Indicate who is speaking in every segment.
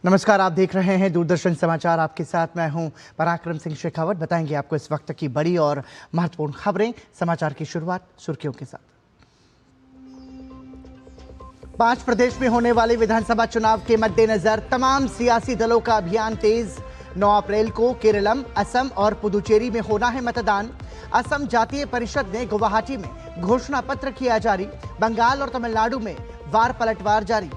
Speaker 1: नमस्कार, आप देख रहे हैं दूरदर्शन समाचार। आपके साथ मैं हूं पराक्रम सिंह शेखावत। बताएंगे आपको इस वक्त की बड़ी और महत्वपूर्ण खबरें। समाचार की शुरुआत सुर्खियों के साथ। 5 प्रदेश में होने वाले विधानसभा चुनाव के मद्देनजर तमाम सियासी दलों का अभियान तेज। 9 अप्रैल को केरलम, असम और पुदुचेरी में होना है मतदान। असम जातीय परिषद ने गुवाहाटी में घोषणा पत्र किया जारी। बंगाल और तमिलनाडु में वार पलटवार जारी।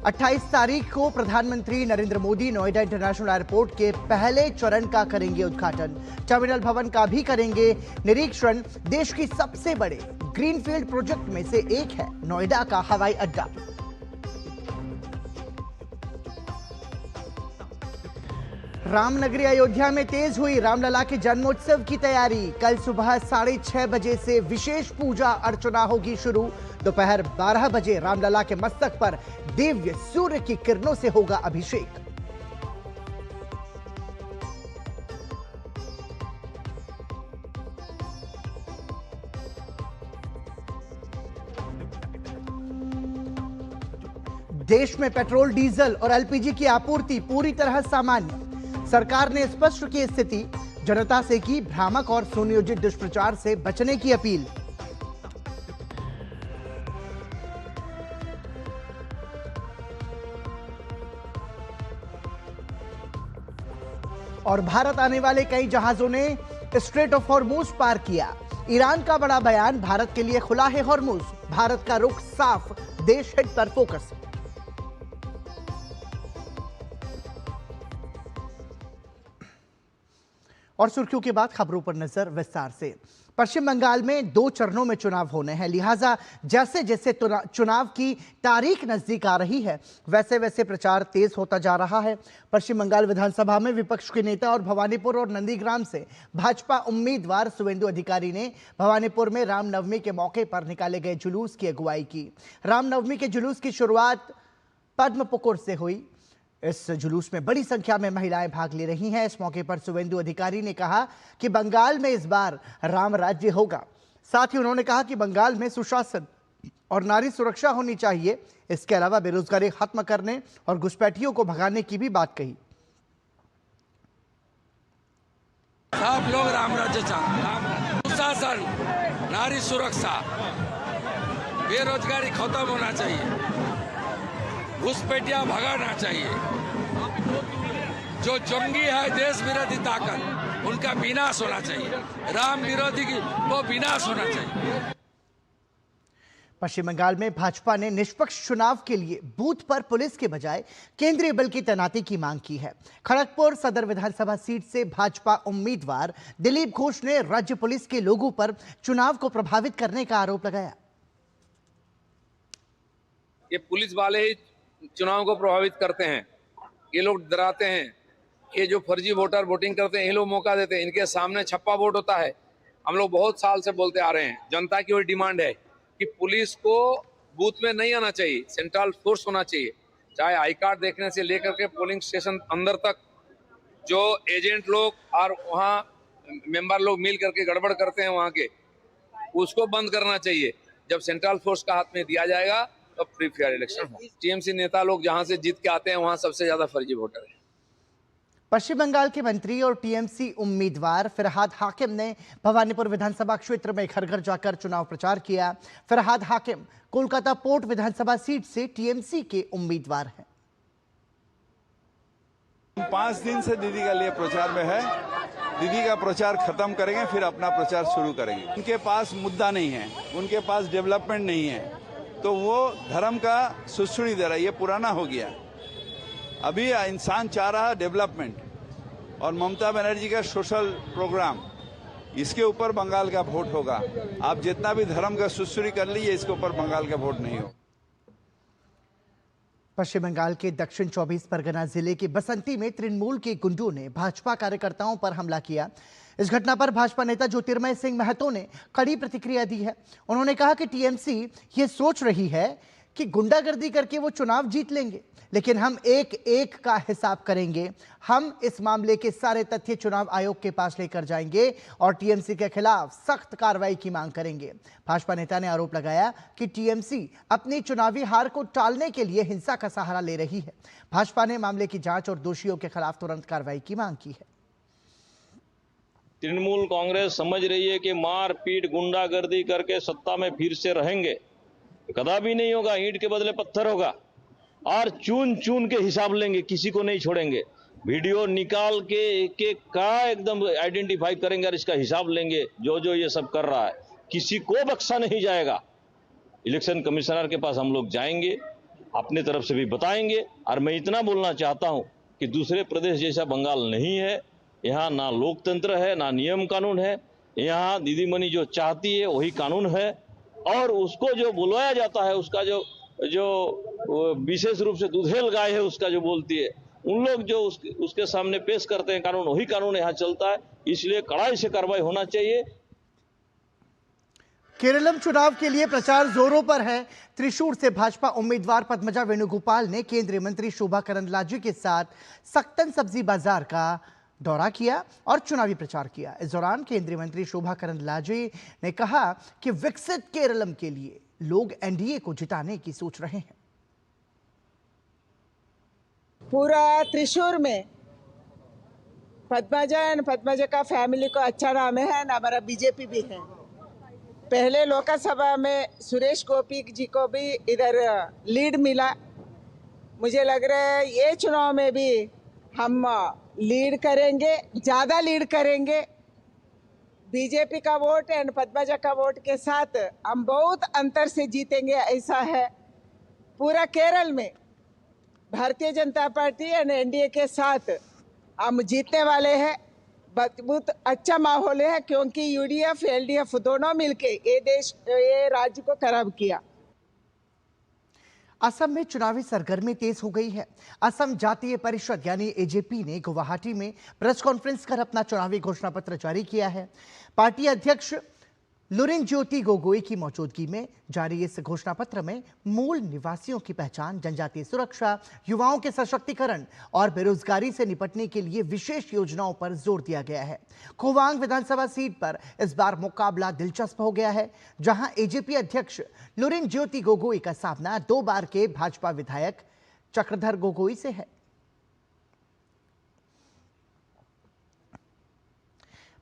Speaker 1: अट्ठाईस तारीख को प्रधानमंत्री नरेंद्र मोदी नोएडा इंटरनेशनल एयरपोर्ट के पहले चरण का करेंगे उद्घाटन। टर्मिनल भवन का भी करेंगे निरीक्षण। देश की सबसे बड़े ग्रीनफील्ड प्रोजेक्ट में से एक है नोएडा का हवाई अड्डा। रामनगरी अयोध्या में तेज हुई रामलला के जन्मोत्सव की तैयारी। कल सुबह 6:30 बजे से विशेष पूजा अर्चना होगी शुरू। दोपहर 12 बजे रामलला के मस्तक पर दिव्य सूर्य की किरणों से होगा अभिषेक। देश में पेट्रोल, डीजल और एलपीजी की आपूर्ति पूरी तरह सामान्य। सरकार ने स्पष्ट की स्थिति। जनता से की भ्रामक और सुनियोजित दुष्प्रचार से बचने की अपील। और भारत आने वाले कई जहाजों ने स्ट्रेट ऑफ हॉर्मुज पार किया। ईरान का बड़ा बयान, भारत के लिए खुला है हॉर्मुज। भारत का रुख साफ, देश हित पर फोकस। और सुर्खियों के बाद खबरों पर नजर विस्तार से। पश्चिम बंगाल में 2 चरणों में चुनाव होने हैं, लिहाजा जैसे जैसे चुनाव की तारीख नजदीक आ रही है वैसे वैसे प्रचार तेज होता जा रहा है। पश्चिम बंगाल विधानसभा में विपक्ष के नेता और भवानीपुर और नंदीग्राम से भाजपा उम्मीदवार शुवेंदु अधिकारी ने भवानीपुर में रामनवमी के मौके पर निकाले गए जुलूस की अगुवाई की। रामनवमी के जुलूस की शुरुआत पद्मपुकुर से हुई। इस जुलूस में बड़ी संख्या में महिलाएं भाग ले रही हैं। इस मौके पर शुवेंदु अधिकारी ने कहा कि बंगाल में इस बार राम राज्य होगा। साथ ही उन्होंने कहा कि बंगाल में सुशासन और नारी सुरक्षा होनी चाहिए। इसके अलावा बेरोजगारी खत्म करने और घुसपैठियों को भगाने की भी बात कही।
Speaker 2: सब लोग राम राज्य चाहते, सुशासन, नारी सुरक्षा, बेरोजगारी खत्म होना चाहिए, घुसपैठिया भगाना चाहिए। जो जंगी है देश विरोधी ताकत, उनका विनाश होना चाहिए। राम विरोधी की वो विनाश होना चाहिए।
Speaker 1: पश्चिम बंगाल में भाजपा ने निष्पक्ष चुनाव के लिए बूथ पर पुलिस के बजाय केंद्रीय बल की तैनाती की मांग की है। खड़गपुर सदर विधानसभा सीट से भाजपा उम्मीदवार दिलीप घोष ने राज्य पुलिस के लोगों पर चुनाव को प्रभावित करने का आरोप लगाया।
Speaker 3: ये पुलिस वाले ही चुनाव को प्रभावित करते हैं। ये लोग डराते हैं। ये जो फर्जी वोटर वोटिंग करते हैं, ये लोग मौका देते हैं। इनके सामने छप्पा वोट होता है। हम लोग बहुत साल से बोलते आ रहे हैं, जनता की वही डिमांड है कि पुलिस को बूथ में नहीं आना चाहिए, सेंट्रल फोर्स होना चाहिए। चाहे आई कार्ड देखने से लेकर के पोलिंग स्टेशन अंदर तक जो एजेंट लोग और वहाँ मेंबर लोग मिल करके गड़बड़ करते हैं वहाँ के, उसको बंद करना चाहिए। जब सेंट्रल फोर्स का हाथ में दिया जाएगा तो फ्री फेयर इलेक्शन हो। टीएमसी नेता लोग जहां से जीत के आते हैं वहां सबसे ज्यादा फर्जी वोटर है।
Speaker 1: पश्चिम बंगाल के मंत्री और टीएमसी उम्मीदवार फरहाद हाकिम ने भवानीपुर विधानसभा क्षेत्र में घर घर जाकर चुनाव प्रचार किया। फरहाद हाकिम कोलकाता पोर्ट विधानसभा सीट से टीएमसी के उम्मीदवार हैं।
Speaker 4: 5 दिन से दीदी का लिए प्रचार में है। दीदी का प्रचार खत्म करेंगे, फिर अपना प्रचार शुरू करेंगे। उनके पास मुद्दा नहीं है, उनके पास डेवलपमेंट नहीं है, तो वो धर्म का सुश्री दे रहा है। ये पुराना हो गया। अभी इंसान चाह रहा है डेवलपमेंट और ममता बनर्जी का सोशल प्रोग्राम, इसके ऊपर बंगाल का वोट होगा। आप जितना भी धर्म का सुश्री कर लीजिए, इसके ऊपर बंगाल का वोट नहीं होगा।
Speaker 1: पश्चिम बंगाल के दक्षिण 24 परगना जिले के बसंती में तृणमूल के गुंडों ने भाजपा कार्यकर्ताओं पर हमला किया। इस घटना पर भाजपा नेता ज्योतिर्मय सिंह महतो ने कड़ी प्रतिक्रिया दी है। उन्होंने कहा कि टीएमसी ये सोच रही है कि गुंडागर्दी करके वो चुनाव जीत लेंगे, लेकिन हम एक एक का हिसाब करेंगे। हम इस मामले के सारे तथ्य चुनाव आयोग के पास लेकर जाएंगे और टीएमसी के खिलाफ सख्त कार्रवाई की मांग करेंगे। भाजपा नेता ने आरोप लगाया कि टीएमसी अपनी चुनावी हार को टालने के लिए हिंसा का सहारा ले रही है। भाजपा ने मामले की जांच और दोषियों के खिलाफ तुरंत कार्रवाई की मांग की है।
Speaker 5: तृणमूल कांग्रेस समझ रही है कि मार पीट गुंडागर्दी करके सत्ता में फिर से रहेंगे, कदापि नहीं होगा। ईंट के बदले पत्थर होगा और चुन चुन के हिसाब लेंगे, किसी को नहीं छोड़ेंगे। वीडियो निकाल के एक एक का एकदम आइडेंटिफाई करेंगे और इसका हिसाब लेंगे। जो जो ये सब कर रहा है किसी को बख्शा नहीं जाएगा। इलेक्शन कमिश्नर के पास हम लोग जाएंगे, अपने तरफ से भी बताएंगे। और मैं इतना बोलना चाहता हूं कि दूसरे प्रदेश जैसा बंगाल नहीं है। यहाँ ना लोकतंत्र है, ना नियम कानून है। यहाँ दीदीमणि जो चाहती है वही कानून है और उसको जो बुलवाया जाता है, उसका जो विशेष रूप से दुधेल गाय है उसका जो बोलती है, उन लोग जो उसके सामने पेश करते हैं कानून, वही कानून यहाँ चलता है। इसलिए कड़ाई से कार्रवाई होना चाहिए।
Speaker 1: केरलम चुनाव के लिए प्रचार जोरों पर है। त्रिशूर से भाजपा उम्मीदवार पद्मजा वेणुगोपाल ने केंद्रीय मंत्री शोभा करंदलाजे के साथ सक्तन सब्जी बाजार का दौरा किया और चुनावी प्रचार किया। इस दौरान केंद्रीय मंत्री शोभा करंदलाजे ने कहा कि विकसित केरलम के लिए लोग एनडीए को जिताने की सोच रहे हैं।
Speaker 6: पूरा त्रिशूर में पद्मजा का फैमिली को अच्छा नाम है ना, हमारा बीजेपी भी है। पहले लोकसभा में सुरेश गोपी जी को भी इधर लीड मिला। मुझे लग रहा है ये चुनाव में भी हम लीड करेंगे, ज़्यादा लीड करेंगे। बीजेपी का वोट एंड पद्मजा का वोट के साथ हम बहुत अंतर से जीतेंगे, ऐसा है। पूरा केरल में Bharatiya Janata party and NDA के साथ हम जीतने वाले हैं। बहुत अच्छा माहौल है क्योंकि यूडीएफ एलडीएफ दोनों मिलके ये राज्य को खराब किया।
Speaker 1: असम में चुनावी सरगर्मी तेज हो गई है। असम जातीय परिषद यानी एजेपी ने गुवाहाटी में प्रेस कॉन्फ्रेंस कर अपना चुनावी घोषणा पत्र जारी किया है। पार्टी अध्यक्ष लुरिनज्योति गोगोई की मौजूदगी में जारी इस घोषणा पत्र में मूल निवासियों की पहचान, जनजातीय सुरक्षा, युवाओं के सशक्तिकरण और बेरोजगारी से निपटने के लिए विशेष योजनाओं पर जोर दिया गया है। खुवांग विधानसभा सीट पर इस बार मुकाबला दिलचस्प हो गया है, जहां एजेपी अध्यक्ष लुरिनज्योति गोगोई का सामना 2 बार के भाजपा विधायक चक्रधर गोगोई से है।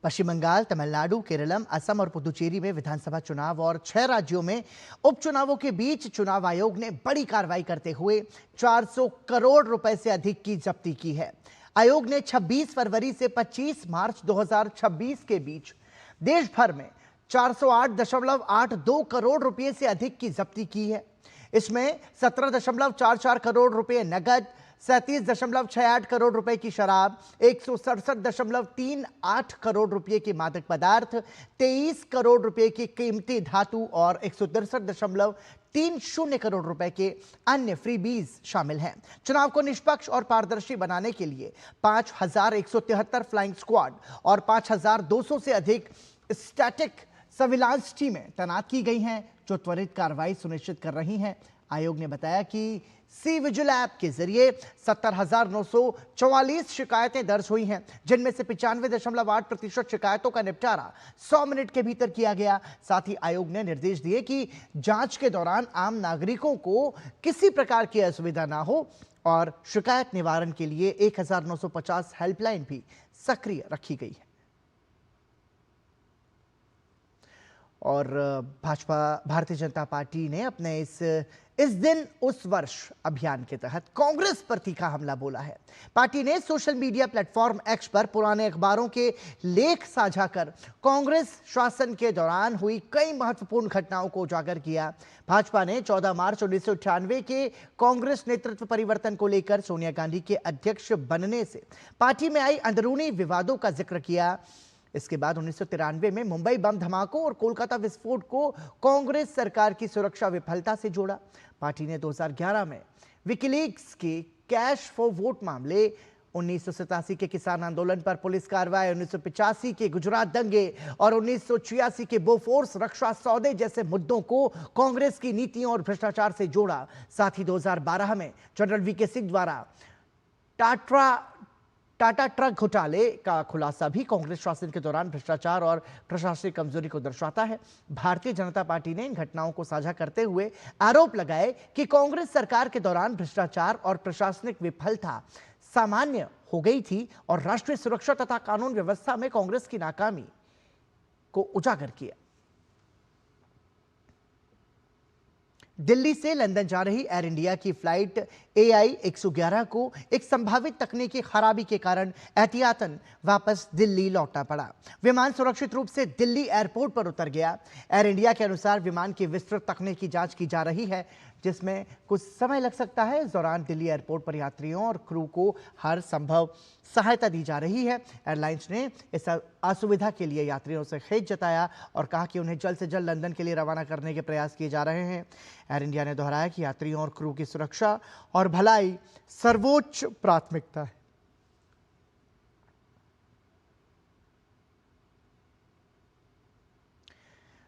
Speaker 1: पश्चिम बंगाल, तमिलनाडु, केरलम, असम और पुदुचेरी में विधानसभा चुनाव और 6 राज्यों में उपचुनावों के बीच चुनाव आयोग ने बड़ी कार्रवाई करते हुए 400 करोड़ रुपए से अधिक की जब्ती की है। आयोग ने 26 फरवरी से 25 मार्च 2026 के बीच देश भर में 408.82 करोड़ रुपए से अधिक की जब्ती की है। इसमें 17.44 करोड़ रुपए नगद, 37.68 करोड़ रुपए की शराब, 167.38 करोड़ रुपए के मादक पदार्थ, 23 करोड़ रुपए की कीमती धातु और 163.30 करोड़ रुपए के अन्य फ्रीबीज शामिल हैं। चुनाव को निष्पक्ष और पारदर्शी बनाने के लिए 5,173 फ्लाइंग स्क्वाड और 5,200 से अधिक स्टैटिक सर्विलांस टीमें तैनात की गई हैं, जो त्वरित कार्रवाई सुनिश्चित कर रही हैं। आयोग ने बताया कि सी विजिल ऐप के जरिए 70,944 शिकायतें दर्ज हुई हैं, जिनमें से 95.8% शिकायतों का निपटारा 100 मिनट के भीतर किया गया। साथ ही आयोग ने निर्देश दिए कि जांच के दौरान आम नागरिकों को किसी प्रकार की असुविधा ना हो और शिकायत निवारण के लिए 1950 हेल्पलाइन भी सक्रिय रखी गई है। और भारतीय जनता पार्टी ने अपने इस दिन उस वर्ष अभियान के तहत कांग्रेस पर तीखा हमला बोला है। पार्टी ने सोशल मीडिया प्लेटफॉर्म एक्स पर पुराने अखबारों के लेख साझा कर कांग्रेस शासन के दौरान हुई कई महत्वपूर्ण घटनाओं को उजागर किया। भाजपा ने 14 मार्च 1998 के कांग्रेस नेतृत्व परिवर्तन को लेकर सोनिया गांधी के अध्यक्ष बनने से पार्टी में आई अंदरूनी विवादों का जिक्र किया। इसके बाद 1993 में मुंबई बम धमाकों और कोलकाता विस्फोट को कांग्रेस सरकार की सुरक्षा विफलता से जोड़ा। पार्टी ने 2011 में विकिलीक्स के कैश फॉर वोट मामले, 1987 के किसान आंदोलन पर पुलिस कार्रवाई, 1985 के गुजरात दंगे और 1986 के बोफोर्स रक्षा सौदे जैसे मुद्दों को कांग्रेस की नीतियों और भ्रष्टाचार से जोड़ा। साथ ही 2012 में जनरल वीके सिंह द्वारा टाटा ट्रक घोटाले का खुलासा भी कांग्रेस शासन के दौरान भ्रष्टाचार और प्रशासनिक कमजोरी को दर्शाता है। भारतीय जनता पार्टी ने इन घटनाओं को साझा करते हुए आरोप लगाए कि कांग्रेस सरकार के दौरान भ्रष्टाचार और प्रशासनिक विफलता सामान्य हो गई थी और राष्ट्रीय सुरक्षा तथा कानून व्यवस्था में कांग्रेस की नाकामी को उजागर किया। दिल्ली से लंदन जा रही एयर इंडिया की फ्लाइट AI 111 को एक संभावित तकनीकी खराबी के कारण एहतियातन वापस दिल्ली लौटना पड़ा। विमान सुरक्षित रूप से दिल्ली एयरपोर्ट पर उतर गया। एयर इंडिया के अनुसार विमान की विस्तृत तकनीकी जांच की जा रही है, जिसमें कुछ समय लग सकता है। इस दौरान दिल्ली एयरपोर्ट पर यात्रियों और क्रू को हर संभव सहायता दी जा रही है। एयरलाइंस ने इस असुविधा के लिए यात्रियों से खेद जताया और कहा कि उन्हें जल्द से जल्द लंदन के लिए रवाना करने के प्रयास किए जा रहे हैं। एयर इंडिया ने दोहराया कि यात्रियों और क्रू की सुरक्षा और भलाई सर्वोच्च प्राथमिकता है।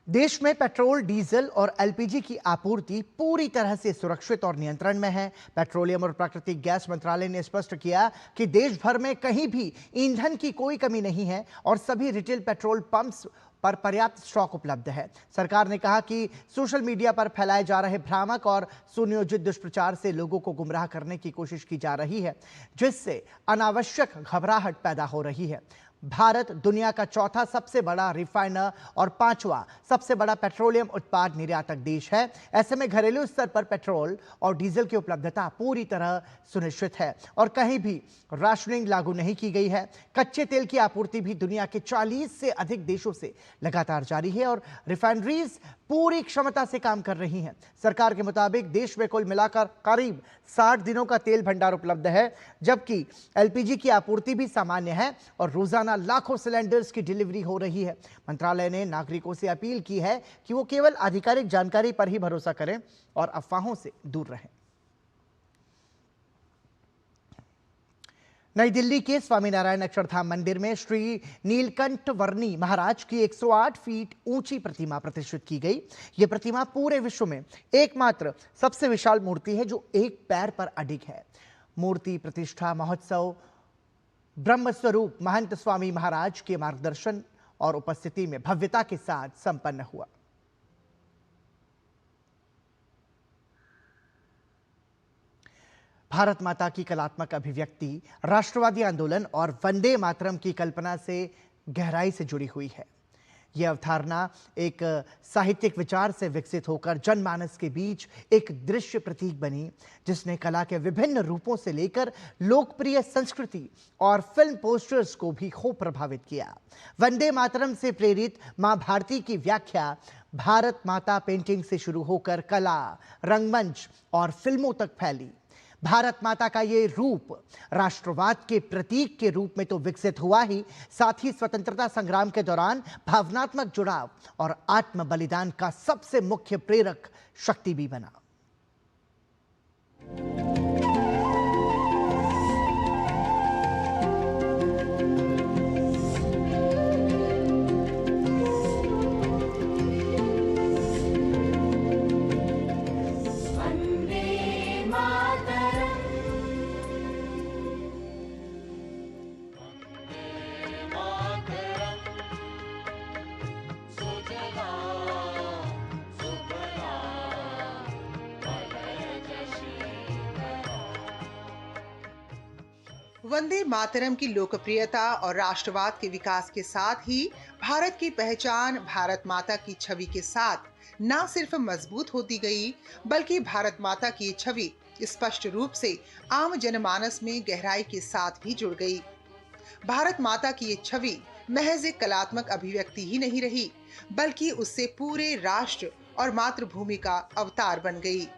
Speaker 1: देश में पेट्रोल, डीजल और LPG की आपूर्ति पूरी तरह से सुरक्षित और नियंत्रण में है। पेट्रोलियम और प्राकृतिक गैस मंत्रालय ने स्पष्ट किया कि देश भर में कहीं भी ईंधन की कोई कमी नहीं है और सभी रिटेल पेट्रोल पंप्स पर पर्याप्त स्टॉक उपलब्ध है। सरकार ने कहा कि सोशल मीडिया पर फैलाए जा रहे भ्रामक और सुनियोजित दुष्प्रचार से लोगों को गुमराह करने की कोशिश की जा रही है, जिससे अनावश्यक घबराहट पैदा हो रही है। भारत दुनिया का चौथा सबसे बड़ा रिफाइनर और 5वां सबसे बड़ा पेट्रोलियम उत्पाद निर्यातक देश है। ऐसे में घरेलू स्तर पर पेट्रोल और डीजल की उपलब्धता पूरी तरह सुनिश्चित है और कहीं भी राशनिंग लागू नहीं की गई है। कच्चे तेल की आपूर्ति भी दुनिया के 40 से अधिक देशों से लगातार जारी है और रिफाइनरीज पूरी क्षमता से काम कर रही हैं। सरकार के मुताबिक देश में कुल मिलाकर करीब 60 दिनों का तेल भंडार उपलब्ध है, जबकि LPG की आपूर्ति भी सामान्य है और रोजाना लाखों सिलेंडर्स की डिलीवरी हो रही है। मंत्रालय ने नागरिकों से अपील की है कि वो केवल आधिकारिक जानकारी पर ही भरोसा करें और अफवाहों से दूर रहें। नई दिल्ली के स्वामीनारायण अक्षरधाम मंदिर में श्री नीलकंठ वर्णी महाराज की 108 फीट ऊंची प्रतिमा प्रतिष्ठित की गई। यह प्रतिमा पूरे विश्व में एकमात्र सबसे विशाल मूर्ति है जो एक पैर पर अडिग है। मूर्ति प्रतिष्ठा महोत्सव ब्रह्मस्वरूप महंत स्वामी महाराज के मार्गदर्शन और उपस्थिति में भव्यता के साथ संपन्न हुआ। भारत माता की कलात्मक अभिव्यक्ति राष्ट्रवादी आंदोलन और वंदे मातरम की कल्पना से गहराई से जुड़ी हुई है। यह अवधारणा एक साहित्यिक विचार से विकसित होकर जनमानस के बीच एक दृश्य प्रतीक बनी, जिसने कला के विभिन्न रूपों से लेकर लोकप्रिय संस्कृति और फिल्म पोस्टर्स को भी खूब प्रभावित किया। वंदे मातरम से प्रेरित मां भारती की व्याख्या भारत माता पेंटिंग से शुरू होकर कला, रंगमंच और फिल्मों तक फैली। भारत माता का ये रूप राष्ट्रवाद के प्रतीक के रूप में तो विकसित हुआ ही, साथ ही स्वतंत्रता संग्राम के दौरान भावनात्मक जुड़ाव और आत्म बलिदान का सबसे मुख्य प्रेरक शक्ति भी बना।
Speaker 7: वंदे मातरम की लोकप्रियता और राष्ट्रवाद के विकास के साथ ही भारत की पहचान भारत माता की छवि के साथ न सिर्फ मजबूत होती गई, बल्कि भारत माता की छवि स्पष्ट रूप से आम जनमानस में गहराई के साथ भी जुड़ गई। भारत माता की ये छवि महज एक कलात्मक अभिव्यक्ति ही नहीं रही, बल्कि उससे पूरे राष्ट्र और मातृभूमि का अवतार बन गई,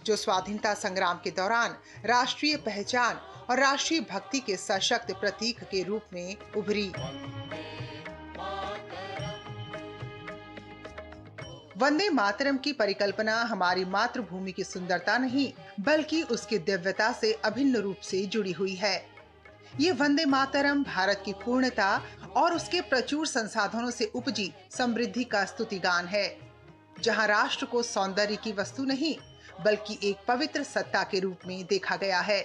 Speaker 7: जो स्वाधीनता संग्राम के दौरान राष्ट्रीय पहचान और राष्ट्रीय भक्ति के सशक्त प्रतीक के रूप में उभरी। वंदे मातरम की परिकल्पना हमारी मातृभूमि की सुंदरता नहीं, बल्कि उसकी दिव्यता से अभिन्न रूप से जुड़ी हुई है। ये वंदे मातरम भारत की पूर्णता और उसके प्रचुर संसाधनों से उपजी समृद्धि का स्तुतिगान है, जहां राष्ट्र को सौंदर्य की वस्तु नहीं बल्कि एक पवित्र सत्ता के रूप में देखा गया है।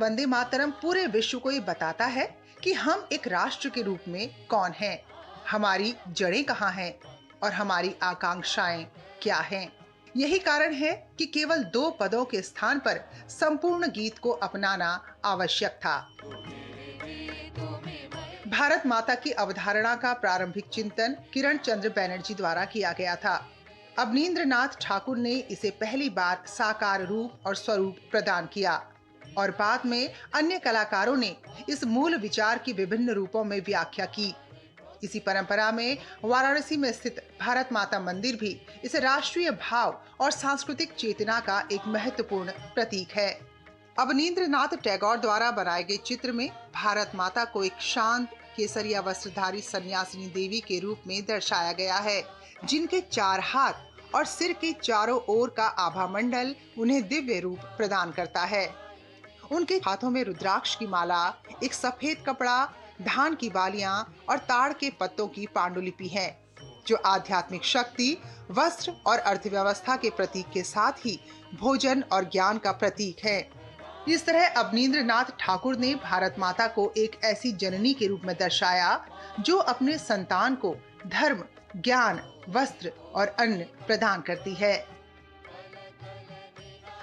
Speaker 7: वंदे मातरम पूरे विश्व को ये बताता है कि हम एक राष्ट्र के रूप में कौन हैं, हमारी जड़ें कहाँ हैं और हमारी आकांक्षाएं क्या हैं। यही कारण है कि केवल 2 पदों के स्थान पर संपूर्ण गीत को अपनाना आवश्यक था। भारत माता की अवधारणा का प्रारंभिक चिंतन किरण चंद्र बैनर्जी द्वारा किया गया था। अवनींद्रनाथ ठाकुर ने इसे पहली बार साकार रूप और स्वरूप प्रदान किया और बाद में अन्य कलाकारों ने इस मूल विचार की विभिन्न रूपों में व्याख्या की। इसी परंपरा में वाराणसी में स्थित भारत माता मंदिर भी इस राष्ट्रीय भाव और सांस्कृतिक चेतना का एक महत्वपूर्ण प्रतीक है। अवनींद्रनाथ टैगोर द्वारा बनाए गए चित्र में भारत माता को एक शांत केसरिया वस्त्रधारी सन्यासिनी देवी के रूप में दर्शाया गया है, जिनके 4 हाथ और सिर के चारों ओर का आभा मंडल उन्हें दिव्य रूप प्रदान करता है। उनके हाथों में रुद्राक्ष की माला, एक सफेद कपड़ा, धान की बालियां और ताड़ के पत्तों की पांडुलिपि है, जो आध्यात्मिक शक्ति, वस्त्र और अर्थव्यवस्था के प्रतीक के साथ ही भोजन और ज्ञान का प्रतीक है। इस तरह अवनींद्रनाथ ठाकुर ने भारत माता को एक ऐसी जननी के रूप में दर्शाया जो अपने संतान को धर्म, ज्ञान, वस्त्र और अन्न प्रदान करती है।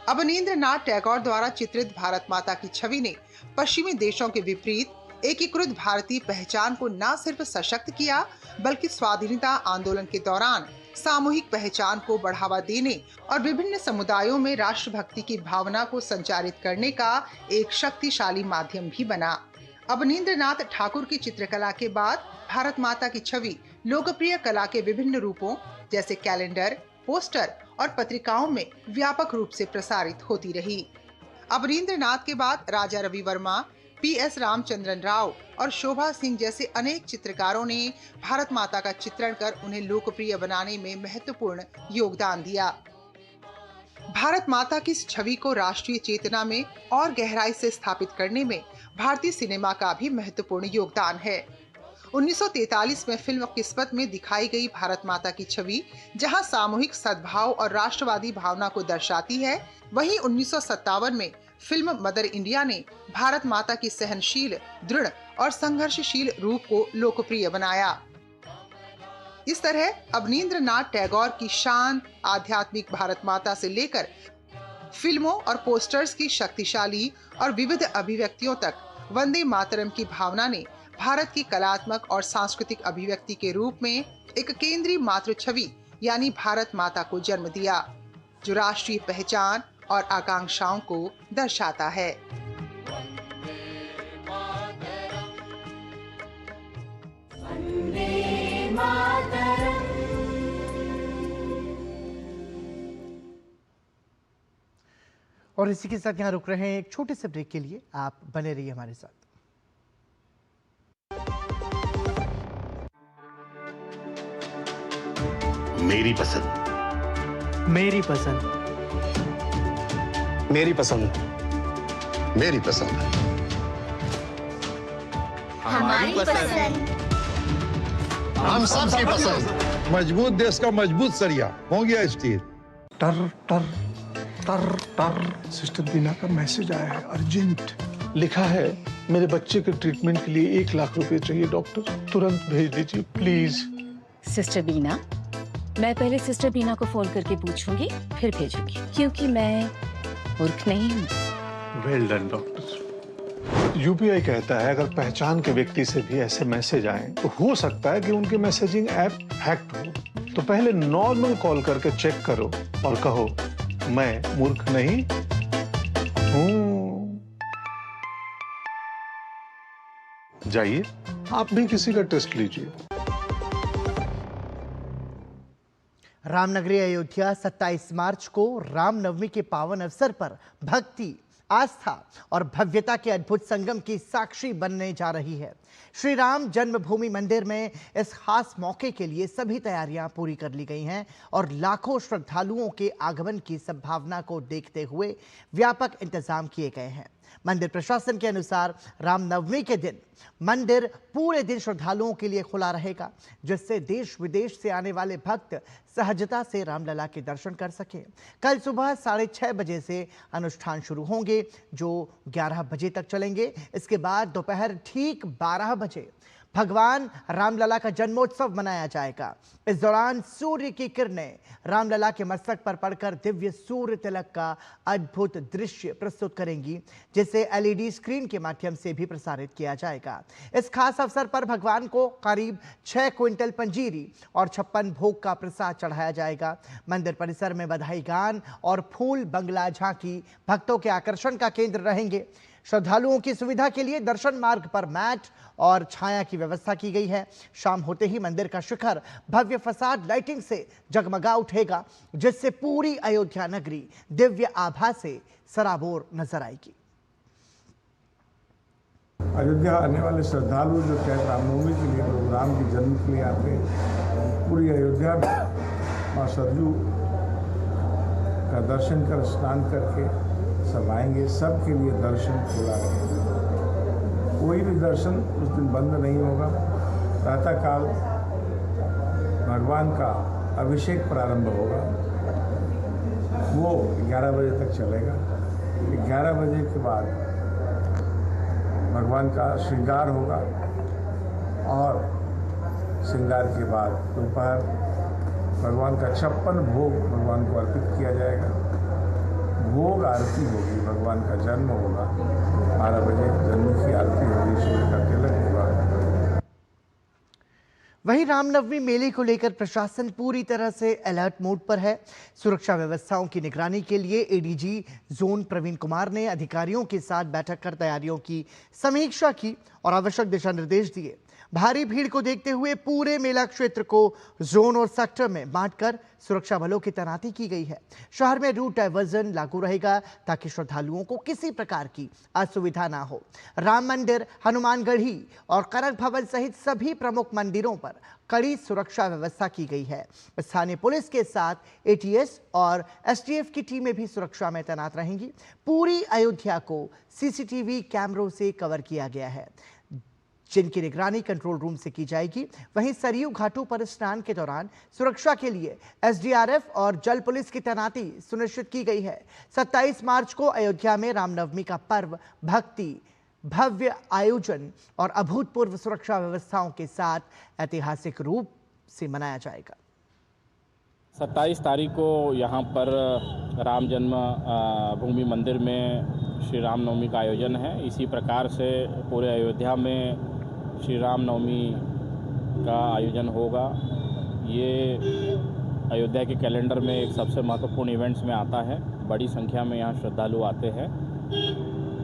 Speaker 7: अवनींद्रनाथ टैगोर द्वारा चित्रित भारत माता की छवि ने पश्चिमी देशों के विपरीत एकीकृत भारतीय पहचान को न सिर्फ सशक्त किया बल्कि स्वाधीनता आंदोलन के दौरान सामूहिक पहचान को बढ़ावा देने और विभिन्न समुदायों में राष्ट्रभक्ति की भावना को संचारित करने का एक शक्तिशाली माध्यम भी बना। अवनींद्रनाथ ठाकुर की चित्रकला के बाद भारत माता की छवि लोकप्रिय कला के विभिन्न रूपों जैसे कैलेंडर, पोस्टर और पत्रिकाओं में व्यापक रूप से प्रसारित होती रही। अवनींद्रनाथ के बाद राजा रवि वर्मा, PS रामचंद्रन राव और शोभा सिंह जैसे अनेक चित्रकारों ने भारत माता का चित्रण कर उन्हें लोकप्रिय बनाने में महत्वपूर्ण योगदान दिया। भारत माता की इस छवि को राष्ट्रीय चेतना में और गहराई से स्थापित करने में भारतीय सिनेमा का भी महत्वपूर्ण योगदान है। 1943 में फिल्म किस्मत में दिखाई गई भारत माता की छवि जहां सामूहिक सद्भाव और राष्ट्रवादी भावना को दर्शाती है, वहीं 1957 में फिल्म मदर इंडिया ने भारत माता की सहनशील, दृढ़ और संघर्षशील रूप को लोकप्रिय बनाया। इस तरह अवनींद्रनाथ टैगोर की शांत आध्यात्मिक भारत माता से लेकर फिल्मों और पोस्टर्स की शक्तिशाली और विविध अभिव्यक्तियों तक वंदे मातरम की भावना ने भारत की कलात्मक और सांस्कृतिक अभिव्यक्ति के रूप में एक केंद्रीय मातृ छवि यानी भारत माता को जन्म दिया, जो राष्ट्रीय पहचान और आकांक्षाओं को दर्शाता है।
Speaker 1: और इसी के साथ यहाँ रुक रहे हैं एक छोटे से ब्रेक के लिए। आप बने रहिए हमारे साथ।
Speaker 8: मेरी पसंद,
Speaker 9: मेरी पसंद,
Speaker 8: मेरी पसंद, मेरी पसंद,
Speaker 10: हमारी पसंद,
Speaker 8: हम सबकी पसंद।
Speaker 11: मजबूत देश का मजबूत सरिया हो गया स्टील।
Speaker 9: टर टर टर टर। सिस्टर बीना का मैसेज आया है, अर्जेंट। लिखा है मेरे बच्चे के ट्रीटमेंट के लिए 1 लाख रुपए चाहिए डॉक्टर, तुरंत भेज दीजिए प्लीज।
Speaker 10: सिस्टर बीना, मैं पहले सिस्टर बीना को फोन करके पूछूंगी फिर भेजूंगी, क्योंकि मैं मूर्ख नहीं हूँ।
Speaker 9: Well done doctor. यूपीआई कहता है अगर पहचान के व्यक्ति से भी ऐसे मैसेज आए तो हो सकता है कि उनके मैसेजिंग ऐप हैक्ड हो। तो पहले नॉर्मल कॉल करके चेक करो और कहो मैं मूर्ख नहीं हूँ। जाइए आप भी किसी का टेस्ट लीजिए।
Speaker 1: रामनगरी अयोध्या 27 मार्च को रामनवमी के पावन अवसर पर भक्ति, आस्था और भव्यता के अद्भुत संगम की साक्षी बनने जा रही है। श्री राम जन्मभूमि मंदिर में इस खास मौके के लिए सभी तैयारियां पूरी कर ली गई हैं और लाखों श्रद्धालुओं के आगमन की संभावना को देखते हुए व्यापक इंतजाम किए गए हैं। मंदिर प्रशासन के अनुसार रामनवमी के दिन मंदिर पूरे दिन श्रद्धालुओं के लिए खुला रहेगा, जिससे देश विदेश से आने वाले भक्त सहजता से रामलला के दर्शन कर सकें। कल सुबह 6:30 बजे से अनुष्ठान शुरू होंगे, जो 11 बजे तक चलेंगे। इसके बाद दोपहर ठीक 12 बजे भगवान रामलला का जन्मोत्सव मनाया जाएगा। इस दौरान सूर्य की किरणें रामलला के मस्तक पर पड़कर दिव्य सूर्य तिलक का अद्भुत दृश्य प्रस्तुत करेंगी, जिसे LED स्क्रीन के माध्यम से भी प्रसारित किया जाएगा। इस खास अवसर पर भगवान को करीब 6 क्विंटल पंजीरी और 56 भोग का प्रसाद चढ़ाया जाएगा। मंदिर परिसर में बधाई गान और फूल बंगला झांकी भक्तों के आकर्षण का केंद्र रहेंगे। श्रद्धालुओं की सुविधा के लिए दर्शन मार्ग पर मैट और छाया की व्यवस्था की गई है। शाम होते ही मंदिर का शिखर भव्य फसाद लाइटिंग से जगमगा उठेगा, जिससे पूरी अयोध्या नगरी दिव्य आभा से सराबोर नजर आएगी।
Speaker 12: अयोध्या आने वाले श्रद्धालु जो चाहे रामनवमी के लिए, प्रभु राम के जन्म के लिए आते हैं, पूरी अयोध्या में माँ सरयू का दर्शन कर स्नान करके सब आएंगे। सबके लिए दर्शन खुला रहेगा, कोई भी दर्शन उस दिन बंद नहीं होगा। प्रातःकाल भगवान का अभिषेक प्रारंभ होगा, वो 11 बजे तक चलेगा। 11 बजे के बाद भगवान का श्रृंगार होगा और श्रृंगार के बाद दोपहर भगवान का 56 भोग भगवान को अर्पित किया जाएगा। भोग आरती होगी, भगवान का जन्म होगा, 12 बजे जन्म की आरती होगी, सूर्य का तिलक होगा।
Speaker 1: वहीं रामनवमी मेले को लेकर प्रशासन पूरी तरह से अलर्ट मोड पर है। सुरक्षा व्यवस्थाओं की निगरानी के लिए ADG जोन प्रवीण कुमार ने अधिकारियों के साथ बैठक कर तैयारियों की समीक्षा की और आवश्यक दिशा निर्देश दिए। भारी भीड़ को देखते हुए पूरे मेला क्षेत्र को जोन और सेक्टर में बांटकर सुरक्षा बलों की तैनाती की गई है। शहर में रूट डायवर्जन लागू रहेगा ताकि श्रद्धालुओं को किसी प्रकार की असुविधा ना हो। राम मंदिर, हनुमानगढ़ी और कनक भवन सहित सभी प्रमुख मंदिरों पर कड़ी सुरक्षा व्यवस्था की गई है। स्थानीय पुलिस के साथ ATS और STF की टीमें भी सुरक्षा में तैनात रहेंगी। पूरी अयोध्या को CCTV कैमरों से कवर किया गया है, जिनकी निगरानी कंट्रोल रूम से की जाएगी। वहीं सरयू घाटों पर स्नान के दौरान सुरक्षा के लिए SDRF और जल पुलिस की तैनाती सुनिश्चित की गई है। 27 मार्च को अयोध्या में रामनवमी का पर्व भक्ति, भव्य आयोजन और अभूतपूर्व सुरक्षा व्यवस्थाओं के साथ ऐतिहासिक रूप से मनाया जाएगा।
Speaker 13: 27 तारीख को यहाँ पर राम जन्म भूमि मंदिर में श्री राम नवमी का आयोजन है। इसी प्रकार से पूरे अयोध्या में श्री राम नवमी का आयोजन होगा। ये अयोध्या के कैलेंडर में एक सबसे महत्वपूर्ण इवेंट्स में आता है। बड़ी संख्या में यहाँ श्रद्धालु आते हैं,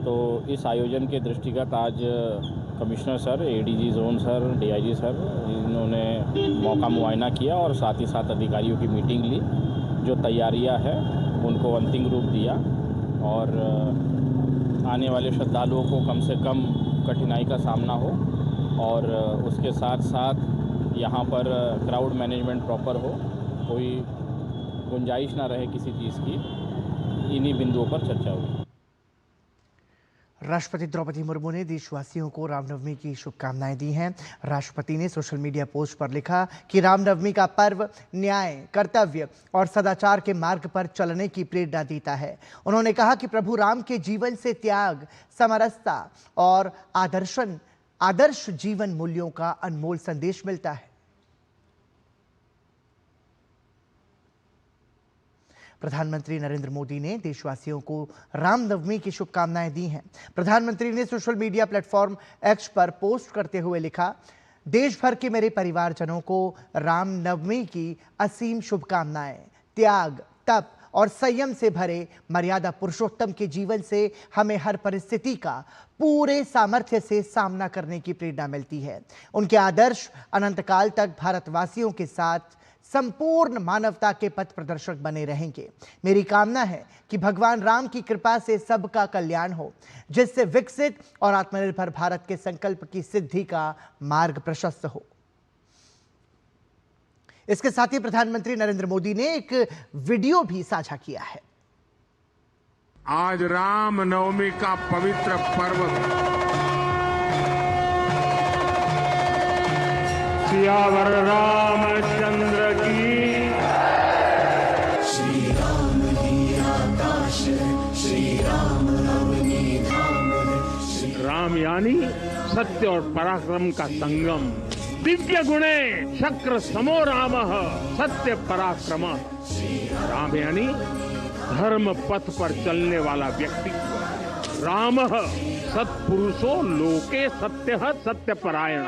Speaker 13: तो इस आयोजन के दृष्टिगत आज commissioner sir, ADG zone sir, DIG sir, इन्होंने मौका मुआयना किया और साथ ही साथ अधिकारियों की मीटिंग ली। जो तैयारियां हैं उनको अंतिम रूप दिया और आने वाले श्रद्धालुओं को कम से कम कठिनाई का सामना हो और उसके साथ साथ यहाँ पर क्राउड मैनेजमेंट प्रॉपर हो, कोई गुंजाइश ना रहे किसी चीज़ की। इन्हीं बिंदुओं पर चर्चा हुई।
Speaker 1: राष्ट्रपति द्रौपदी मुर्मू ने देशवासियों को रामनवमी की शुभकामनाएं दी हैं। राष्ट्रपति ने सोशल मीडिया पोस्ट पर लिखा कि रामनवमी का पर्व न्याय, कर्तव्य और सदाचार के मार्ग पर चलने की प्रेरणा देता है। उन्होंने कहा कि प्रभु राम के जीवन से त्याग, समरसता और आदर्श जीवन मूल्यों का अनमोल संदेश मिलता है। प्रधानमंत्री नरेंद्र मोदी ने देशवासियों को रामनवमी की शुभकामनाएं दी हैं। प्रधानमंत्री ने सोशल मीडिया प्लेटफॉर्म X पर पोस्ट करते हुए लिखा, देश भर के मेरे परिवारजनों को रामनवमी की असीम शुभकामनाएं। त्याग, तप और संयम से भरे मर्यादा पुरुषोत्तम के जीवन से हमें हर परिस्थिति का पूरे सामर्थ्य से सामना करने की प्रेरणा मिलती है। उनके आदर्श अनंतकाल तक भारतवासियों के साथ संपूर्ण मानवता के पथ प्रदर्शक बने रहेंगे। मेरी कामना है कि भगवान राम की कृपा से सबका कल्याण हो, जिससे विकसित और आत्मनिर्भर भारत के संकल्प की सिद्धि का मार्ग प्रशस्त हो। इसके साथ ही प्रधानमंत्री नरेंद्र मोदी ने एक वीडियो भी साझा किया है।
Speaker 14: आज राम नवमी का पवित्र पर्व सियावर रामचंद्र की।
Speaker 15: श्री राम ही आकाश है, श्री राम नवमी धाम है।
Speaker 14: राम यानी सत्य और पराक्रम का संगम। दिव्य गुणे शक्र समो राम सत्य पराक्रम। राम यानी धर्म पथ पर चलने वाला व्यक्तित्व। राम सत्पुरुषो लोके सत्य सत्यपरायण।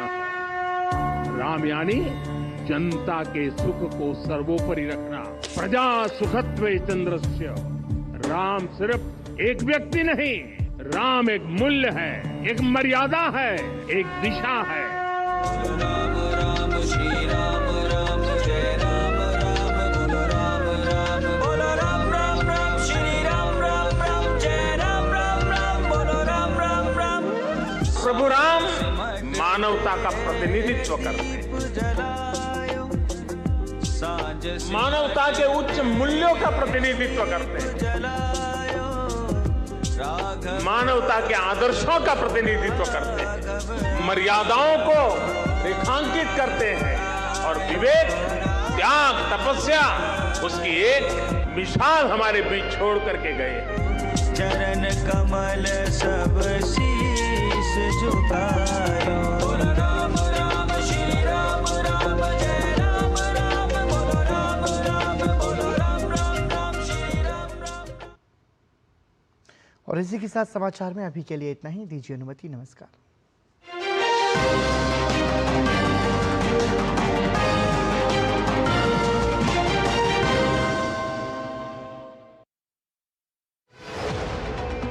Speaker 14: राम यानी जनता के सुख को सर्वोपरि रखना। प्रजा सुखत्वे चंद्रस्य। राम सिर्फ एक व्यक्ति नहीं, राम एक मूल्य है, एक मर्यादा है, एक दिशा है।
Speaker 15: राम राम श्री राम राम जय राम राम बोलो राम राम बोलो राम राम राम श्री राम राम राम जय राम राम राम बोलो राम राम राम।
Speaker 14: प्रभु राम मानवता का प्रतिनिधित्व करते हैं, मानवता के उच्च मूल्यों का प्रतिनिधित्व करते हैं, मानवता के आदर्शों का प्रतिनिधित्व करते हैं, मर्यादाओं को रेखांकित करते हैं और विवेक, त्याग, तपस्या उसकी एक मिसाल हमारे बीच छोड़ करके गए।
Speaker 15: चरण कमल सब शीश झुकायो। राम राम श्री राम राम जय राम राम बोलो राम राम बोलो राम राम राम श्री राम राम।
Speaker 1: और इसी के साथ समाचार में अभी के लिए इतना ही। दीजिए अनुमति। नमस्कार।